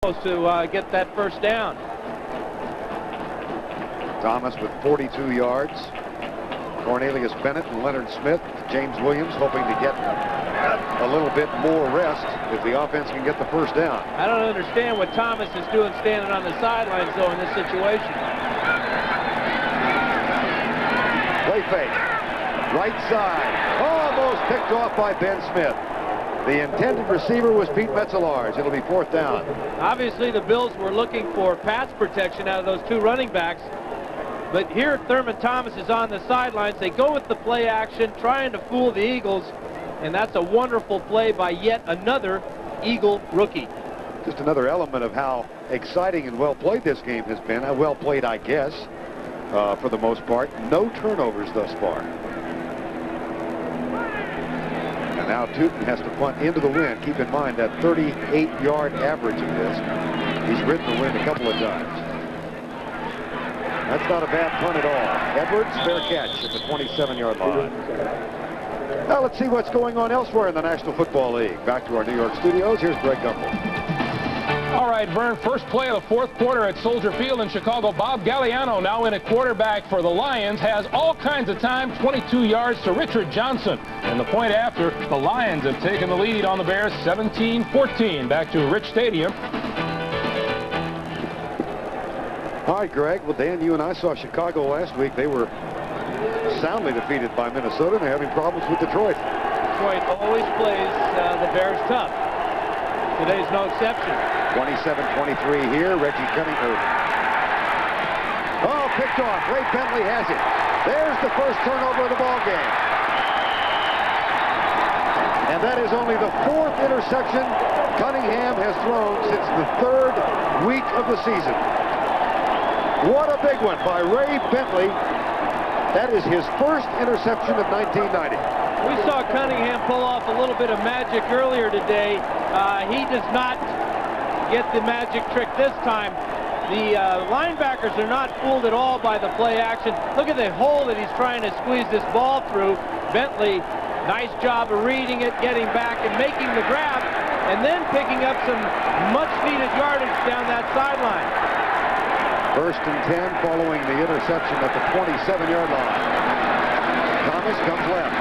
to get that first down. Thomas with 42 yards. Cornelius Bennett and Leonard Smith. James Williams hoping to get a little bit more rest if the offense can get the first down. I don't understand what Thomas is doing standing on the sidelines, though, in this situation. Play fake. Right side. Almost picked off by Ben Smith. The intended receiver was Pete Metzelaars. It'll be fourth down. Obviously, the Bills were looking for pass protection out of those two running backs. But here, Thurman Thomas is on the sidelines. They go with the play action, trying to fool the Eagles. And that's a wonderful play by yet another Eagle rookie. Just another element of how exciting and well played this game has been. Well played, I guess, for the most part. No turnovers thus far. And now Tootin has to punt into the wind. Keep in mind that 38-yard average of this. He's ridden the wind a couple of times. That's not a bad punt at all. Edwards, fair catch at the 27-yard line. Now let's see what's going on elsewhere in the National Football League. Back to our New York studios. Here's Greg Gumbel. All right, Vern, first play of the fourth quarter at Soldier Field in Chicago. Bob Galliano, now in at quarterback for the Lions, has all kinds of time, 22 yards to Richard Johnson. And the point after, the Lions have taken the lead on the Bears, 17-14. Back to Rich Stadium. All right, Greg. Well, Dan, you and I saw Chicago last week. They were soundly defeated by Minnesota, and they're having problems with Detroit. Detroit always plays the Bears tough. Today's no exception. 27-23 here. Reggie Cunningham. Oh, picked off. Ray Bentley has it. There's the first turnover of the ball game. And that is only the fourth interception Cunningham has thrown since the third week of the season. What a big one by Ray Bentley. That is his first interception of 1990. We saw Cunningham pull off a little bit of magic earlier today. He does not get the magic trick this time. The linebackers are not fooled at all by the play action. Look at the hole that he's trying to squeeze this ball through. Bentley, nice job of reading it, getting back and making the grab, and then picking up some much-needed yardage down that sideline. First and 10 following the interception at the 27-yard line. Thomas comes left.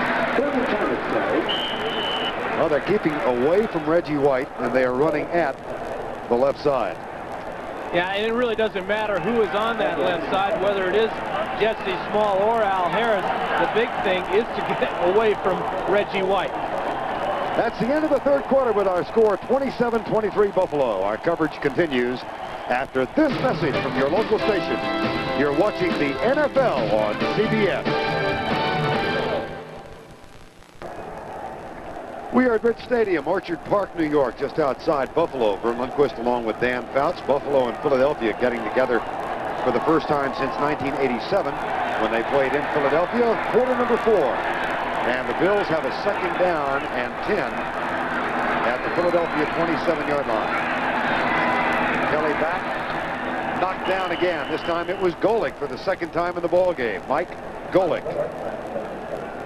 Well, they're keeping away from Reggie White, and they are running at the left side. Yeah, and it really doesn't matter who is on that left side, whether it is Jesse Small or Al Harris. The big thing is to get away from Reggie White. That's the end of the third quarter with our score 27-23 Buffalo. Our coverage continues after this message from your local station. You're watching the NFL on CBS. We are at Rich Stadium, Orchard Park, New York, just outside Buffalo. Vern Lundquist along with Dan Fouts. Buffalo and Philadelphia getting together for the first time since 1987 when they played in Philadelphia, quarter number 4. And the Bills have a second down and 10 at the Philadelphia 27-yard line. Kelly back, knocked down again. This time it was Golick for the second time in the ball game. Mike Golick.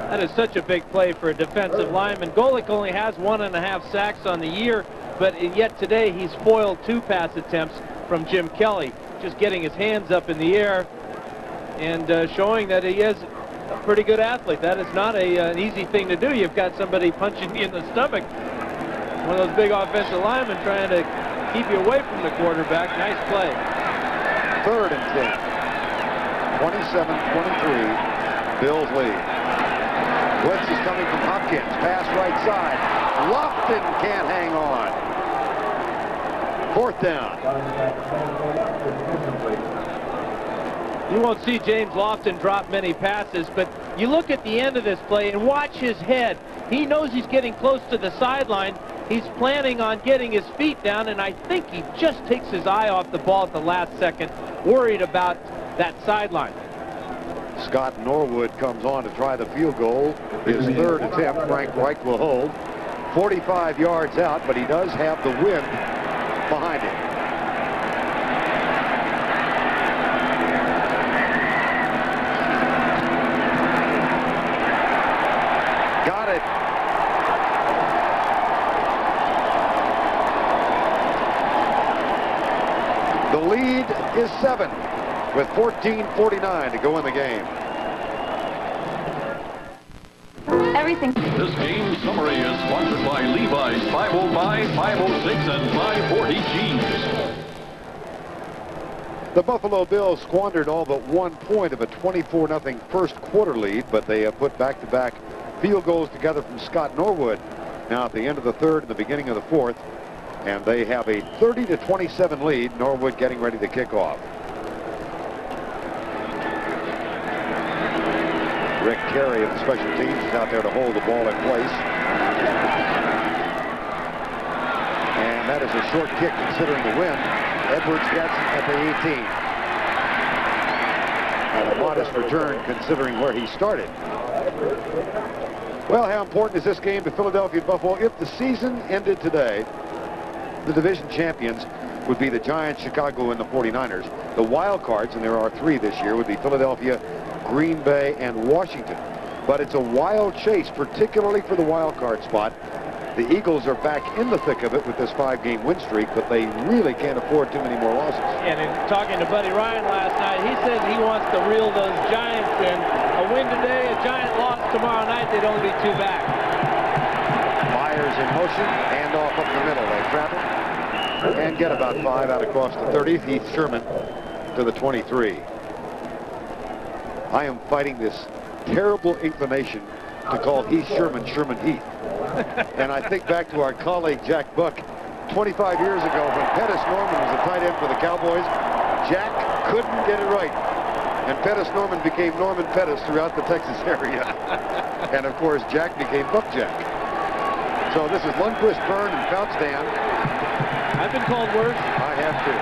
That is such a big play for a defensive lineman. Golick only has 1.5 sacks on the year, but yet today he's foiled 2 pass attempts from Jim Kelly, just getting his hands up in the air and showing that he is a pretty good athlete. That is not an easy thing to do. You've got somebody punching you in the stomach. One of those big offensive linemen trying to keep you away from the quarterback. Nice play. Third and 10. 27-23. Bills lead. Blitz is coming from Hopkins. Pass right side. Lofton can't hang on. Fourth down. You won't see James Lofton drop many passes, but you look at the end of this play and watch his head. He knows he's getting close to the sideline. He's planning on getting his feet down, and I think he just takes his eye off the ball at the last second, worried about that sideline. Scott Norwood comes on to try the field goal. His third attempt. Frank Reich will hold. 45 yards out, but he does have the wind behind him. Got it. The lead is 7 with 14:49 to go in the game. Everything. This game summary is sponsored by Levi's 505, 506, and 540 jeans. The Buffalo Bills squandered all but 1 point of a 24-0 first quarter lead, but they have put back-to-back field goals together from Scott Norwood now at the end of the third and the beginning of the fourth, and they have a 30-27 lead. Norwood getting ready to kick off. Rick Carey of the special teams is out there to hold the ball in place. And that is a short kick considering the wind. Edwards gets it at the 18. And a modest return considering where he started. Well, how important is this game to Philadelphia and Buffalo? If the season ended today, the division champions would be the Giants, Chicago, and the 49ers. The wild cards, and there are 3 this year, would be Philadelphia, Green Bay, and Washington. But it's a wild chase, particularly for the wild card spot. The Eagles are back in the thick of it with this 5-game win streak, but they really can't afford too many more losses. And in talking to Buddy Ryan last night, he said he wants to reel those Giants in. A win today, a Giant loss tomorrow night, they'd only be 2 back. Myers in motion, hand off up the middle. They travel and get about 5 out across the 30. Heath Sherman to the 23. I am fighting this terrible inclination to call Heath Sherman Sherman Heath. And I think back to our colleague Jack Buck 25 years ago when Pettis Norman was a tight end for the Cowboys. Jack couldn't get it right. And Pettis Norman became Norman Pettis throughout the Texas area. And of course, Jack became Buck Jack. So this is Lundquist, Byrne, and Fouts Dan. I've been called worse. I have too.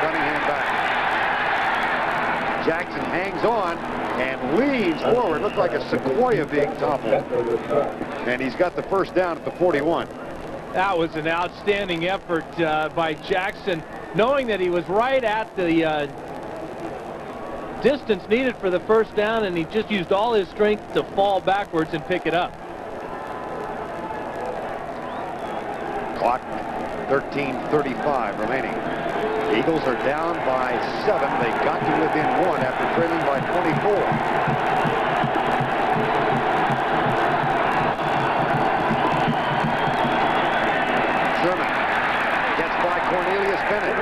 Cunningham back. Jackson hangs on and leans forward. Looks like a sequoia being toppled. And he's got the first down at the 41. That was an outstanding effort by Jackson, knowing that he was right at the distance needed for the first down, and he just used all his strength to fall backwards and pick it up. Clock 13:35 remaining. Eagles are down by 7. They got to within 1 after trailing by 24. Sherman gets by Cornelius Bennett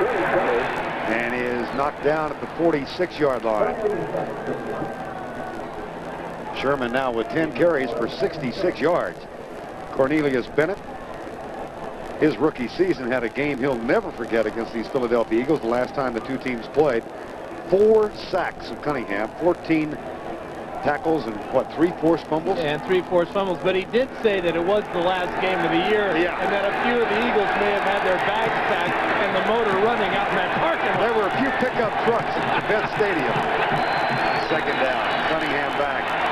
and is knocked down at the 46-yard line. Sherman now with 10 carries for 66 yards. Cornelius Bennett, his rookie season, had a game he'll never forget against these Philadelphia Eagles the last time the two teams played. 4 sacks of Cunningham, 14 tackles, and what, 3 forced fumbles? And 3 forced fumbles, but he did say that it was the last game of the year, yeah, and that a few of the Eagles may have had their bags packed and the motor running out in that parking lot. There were a few pickup trucks at Vet Stadium. Second down, Cunningham back.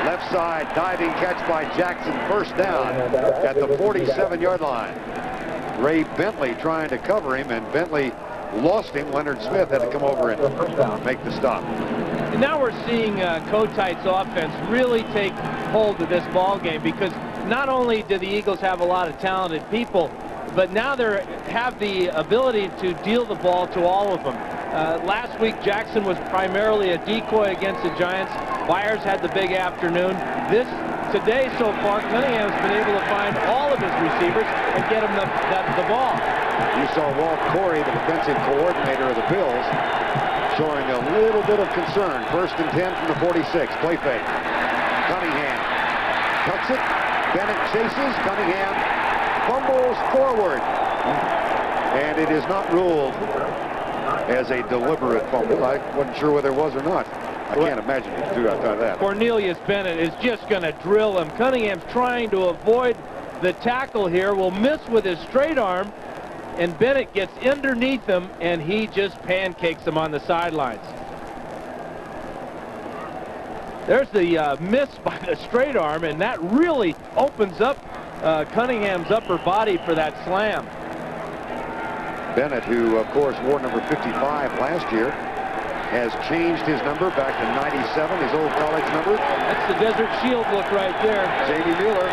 Left side, diving catch by Jackson, first down at the 47-yard line. Ray Bentley trying to cover him, and Bentley lost him. Leonard Smith had to come over and make the stop. And now we're seeing Kotite's offense really take hold of this ball game, because not only do the Eagles have a lot of talented people, but now they have the ability to deal the ball to all of them. Last week, Jackson was primarily a decoy against the Giants. Byers had the big afternoon. Today so far, Cunningham's been able to find all of his receivers and get them the ball. You saw Walt Corey, the defensive coordinator of the Bills, showing a little bit of concern. 1st and 10 from the 46. Play fake. Cunningham cuts it. Bennett chases. Cunningham fumbles forward. And it is not ruled as a deliberate fumble. I wasn't sure whether it was or not. I can't imagine he could do outside that. Cornelius Bennett is just going to drill him. Cunningham's trying to avoid the tackle here. Will miss with his straight arm, and Bennett gets underneath him, and he just pancakes him on the sidelines. There's the miss by the straight arm, and that really opens up Cunningham's upper body for that slam. Bennett, who of course wore number 55 last year, has changed his number back to 97, his old college number. That's the Desert Shield look right there. Jamie Mueller